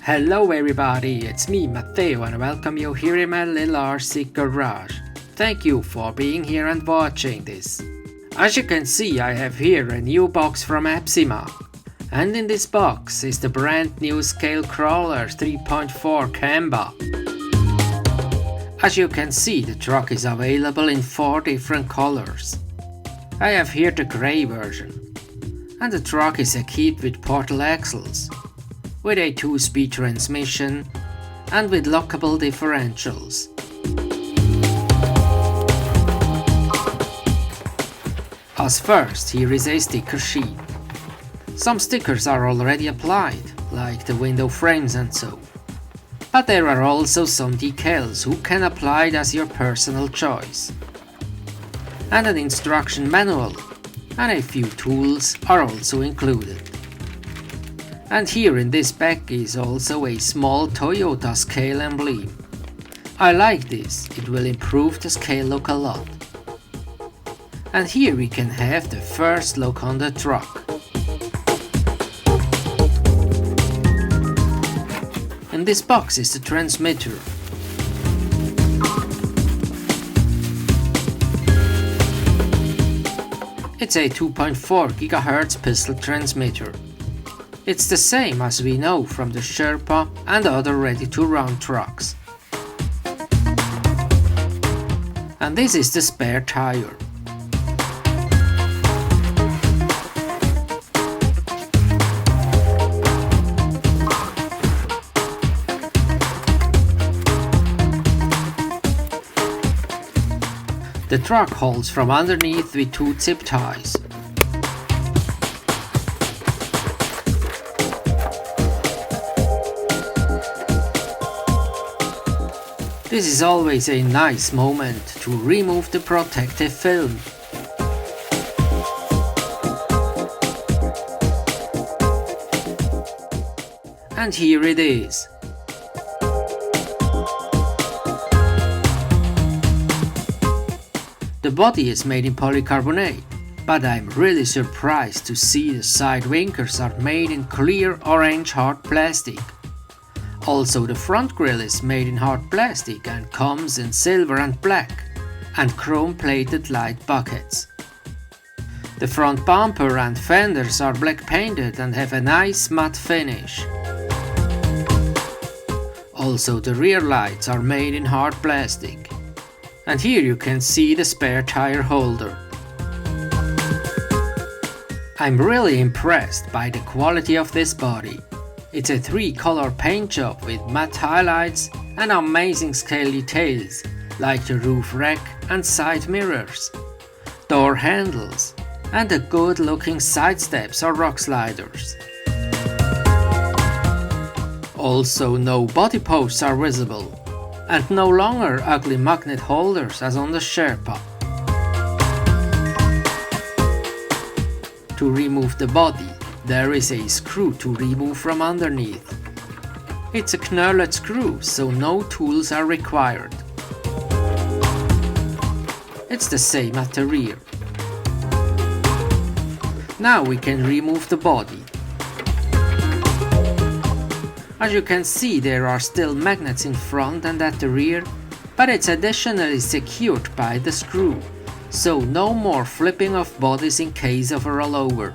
Hello everybody, it's me Matteo and I welcome you here in my little RC garage. Thank you for being here and watching this. As you can see, I have here a new box from Absima. And in this box is the brand new scale crawler 3.4 Khamba. As you can see, the truck is available in 4 different colors. I have here the grey version. And the truck is equipped with portal axles, with a 2-speed transmission and with lockable differentials. As first, here is a sticker sheet. Some stickers are already applied, like the window frames and so. But there are also some decals you can apply as your personal choice. And an instruction manual and a few tools are also included. And here in this bag is also a small Toyota scale emblem. I like this, it will improve the scale look a lot. And here we can have the first look on the truck. In this box is the transmitter. It's a 2.4 GHz pistol transmitter. It's the same as we know from the Sherpa and other ready-to-run trucks. And this is the spare tire. The truck holds from underneath with 2 zip ties. This is always a nice moment to remove the protective film. And here it is. The body is made in polycarbonate, but I'm really surprised to see the side winkers are made in clear orange hard plastic. Also, the front grille is made in hard plastic and comes in silver and black, and chrome-plated light buckets. The front bumper and fenders are black painted and have a nice matte finish. Also, the rear lights are made in hard plastic. And here you can see the spare tire holder. I'm really impressed by the quality of this body. It's a 3-color paint job with matte highlights and amazing scale details like the roof rack and side mirrors, door handles, and the good looking side steps or rock sliders. Also, no body posts are visible and no longer ugly magnet holders as on the Sherpa. To remove the body, there is a screw to remove from underneath. It's a knurled screw, so no tools are required. It's the same at the rear. Now we can remove the body. As you can see, there are still magnets in front and at the rear, but it's additionally secured by the screw, so no more flipping of bodies in case of a rollover.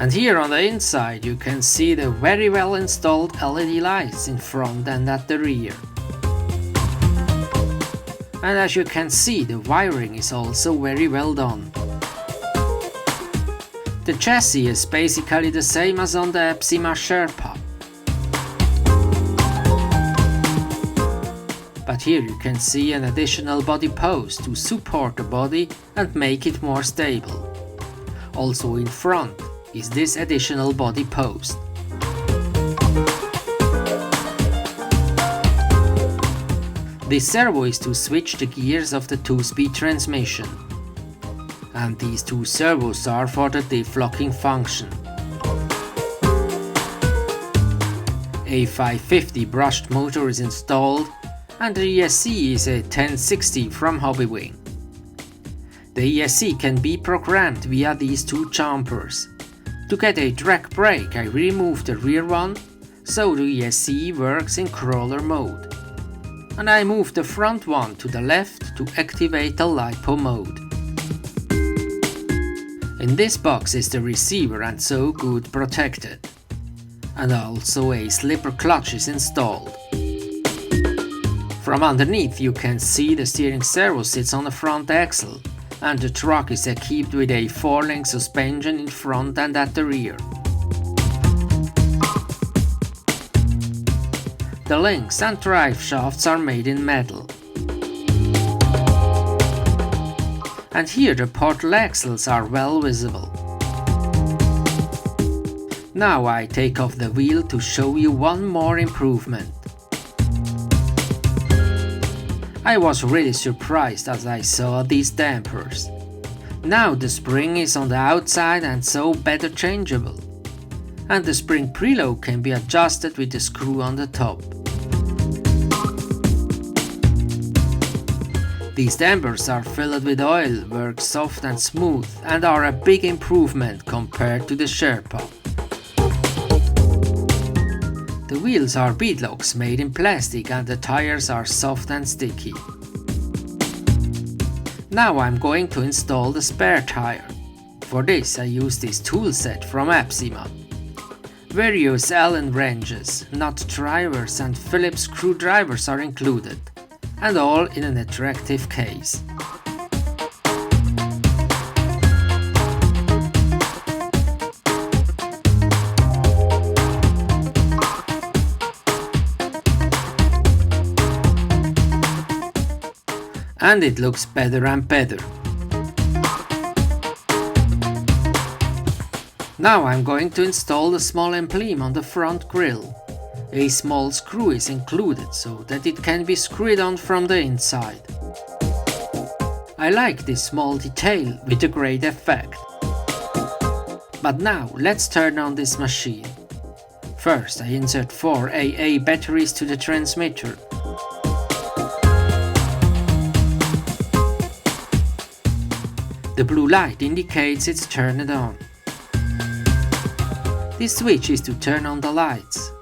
And here on the inside you can see the very well installed LED lights in front and at the rear. And as you can see, the wiring is also very well done. The chassis is basically the same as on the Absima Sherpa. But here you can see an additional body post to support the body and make it more stable. Also in front is this additional body post. This servo is to switch the gears of the 2-speed transmission. And these 2 servos are for the diff locking function. A 550 brushed motor is installed and the ESC is a 1060 from Hobbywing. The ESC can be programmed via these 2 jumpers, To get a drag brake, I remove the rear one, so the ESC works in crawler mode. And I move the front one to the left to activate the LiPo mode. In this box is the receiver and so good protected. And also a slipper clutch is installed. From underneath you can see the steering servo sits on the front axle, and the truck is equipped with a 4-link suspension in front and at the rear. The links and drive shafts are made in metal. And here the portal axles are well visible. Now I take off the wheel to show you one more improvement. I was really surprised as I saw these dampers. Now the spring is on the outside and so better changeable. And the spring preload can be adjusted with the screw on the top. These dampers are filled with oil, work soft and smooth, and are a big improvement compared to the Sherpa. The wheels are beadlocks made in plastic and the tires are soft and sticky. Now I'm going to install the spare tire. For this I use this tool set from Absima. Various Allen wrenches, nut drivers and Phillips screwdrivers are included, and all in an attractive case. And it looks better and better. Now I'm going to install the small emblem on the front grille. A small screw is included so that it can be screwed on from the inside. I like this small detail with a great effect. But now let's turn on this machine. First I insert 4 AA batteries to the transmitter. The blue light indicates it's turned on. This switch is to turn on the lights.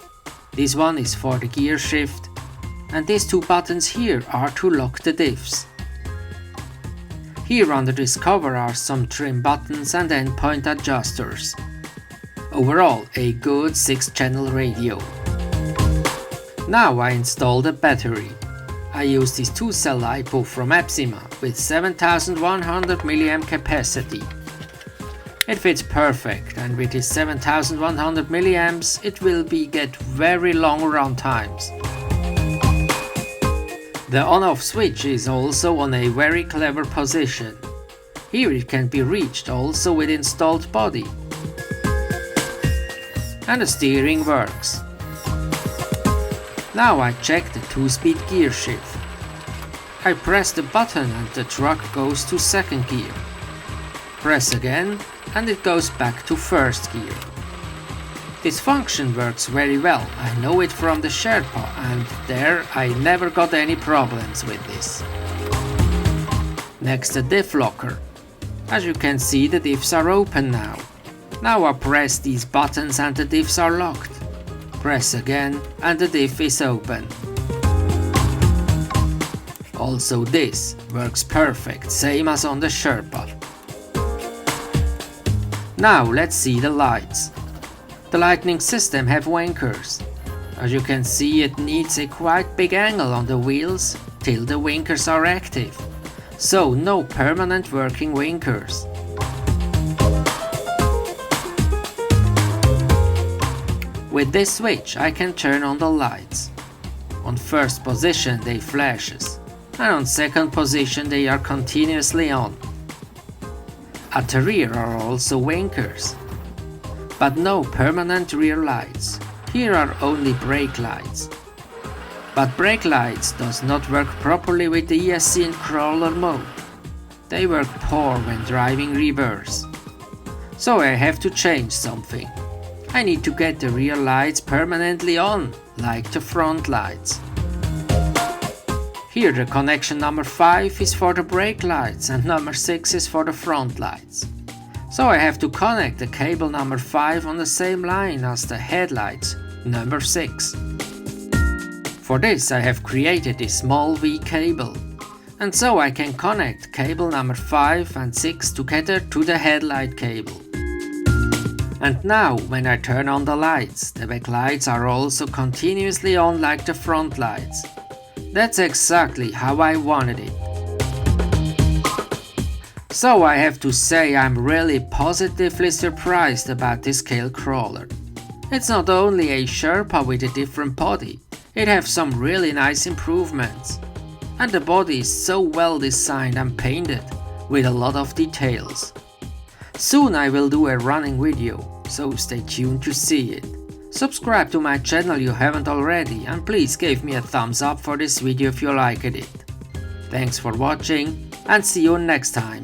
This one is for the gear shift, and these 2 buttons here are to lock the diffs. Here under this cover are some trim buttons and endpoint adjusters. Overall, a good 6-channel radio. Now I install the battery. I use this 2-cell LiPo from Absima with 7100 mAh capacity. It fits perfect, and with this 7100 mAh it will get very long run times. The on-off switch is also on a very clever position. Here it can be reached also with installed body. And the steering works. Now I check the 2-speed gear shift. I press the button and the truck goes to 2nd gear. Press again and it goes back to 1st gear. This function works very well. I know it from the Sherpa, and there I never got any problems with this. Next, the diff locker. As you can see, the diffs are open now. Now I press these buttons and the diffs are locked. Press again and the diff is open. Also this works perfect, same as on the Sherpa. Now let's see the lights. The lighting system have winkers. As you can see, it needs a quite big angle on the wheels till the winkers are active. So no permanent working winkers. With this switch I can turn on the lights. On 1st position they flashes, and on 2nd position they are continuously on. At the rear are also winkers, but no permanent rear lights. Here are only brake lights. But brake lights does not work properly with the ESC in crawler mode. They work poor when driving reverse. So I have to change something. I need to get the rear lights permanently on, like the front lights. Here the connection number 5 is for the brake lights and number 6 is for the front lights. So I have to connect the cable number 5 on the same line as the headlights number 6. For this I have created this small V cable, and so I can connect cable number 5 and 6 together to the headlight cable. And now when I turn on the lights, the back lights are also continuously on like the front lights. That's exactly how I wanted it. So I have to say I'm really positively surprised about this scale crawler. It's not only a Sherpa with a different body, it has some really nice improvements. And the body is so well designed and painted with a lot of details. Soon I will do a running video, so stay tuned to see it. Subscribe to my channel if you haven't already, and please give me a thumbs up for this video if you liked it. Thanks for watching and see you next time.